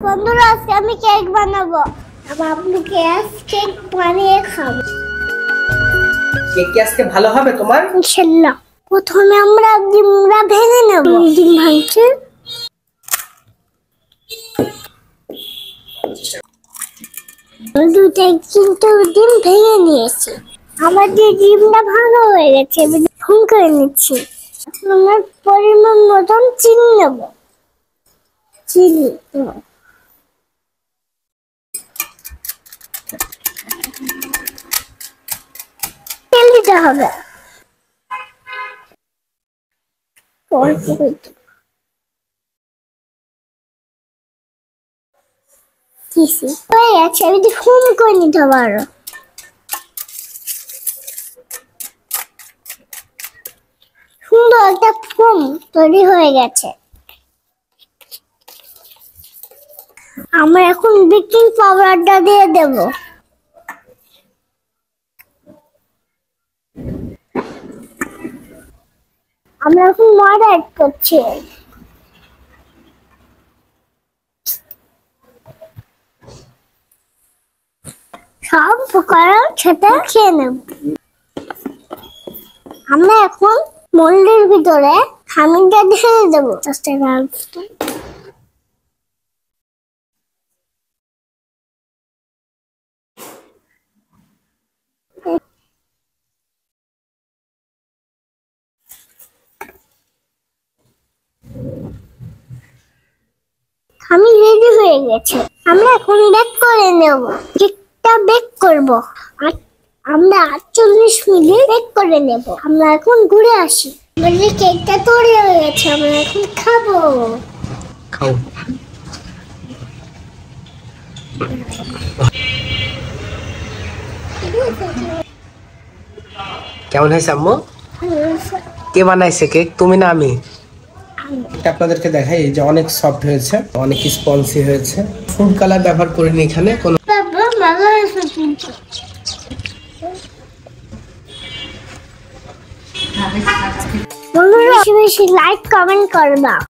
বন্ধুরা আজকে আমি কেক বানাবো। আমার আব্বুকে কেক বানিয়ে খাবো। কেক কি আজকে ভালো হবে তোমার? ইনশাআল্লাহ। প্রথমে আমরা ডিমটা ভেঙে নেব। ডিম ভাঙছে। কিন্তু ডিম ভেঙে নিয়েছি। আমাদের ডিমটা ভালো হয়ে গেছে। ফোন করে নিচ্ছি। আমরা পরিমাণ মতন চিনি নেব। চিনি তেল দিতে হবে। হয়ে গেছে, আমি তো ফোন করে নিতে পারো। সুন্দর একটা ফোম তৈরি হয়ে গেছে। আমরা এখন বেকিং পাউডারটা দিয়ে দেব। আমরা এখন ময়দা অ্যাড করছি। সব উপকরণ সাথে খেয়ে নেব। আমরা এখন মোল্ডের ভিতরে খামিরটা ঢেলে দেবো। খামির রেডি হয়ে গেছে। আমরা এখন বেক করে নেব। কেকটা বেক করব। আমরা 48 মিনিট বেক করে নেব। আমরা এখন ঘুরে আসি। আমাদের কেকটা তৈরি হয়ে গেছে। আমরা এখন খাবো। খাও। কেমন হয়েছে আম্মু? কে বানাইছে কেক, তুমি না আমি? আপনাদেরকে দেখাই যে অনেক সফট হয়েছে, অনেক স্পঞ্জি হয়েছে। ফুড কালার ব্যবহার করিনি এখানে কোনো। ভালো হয়েছে কিন্তু। বন্ধুরা বেশি বেশি লাইক কমেন্ট করবা।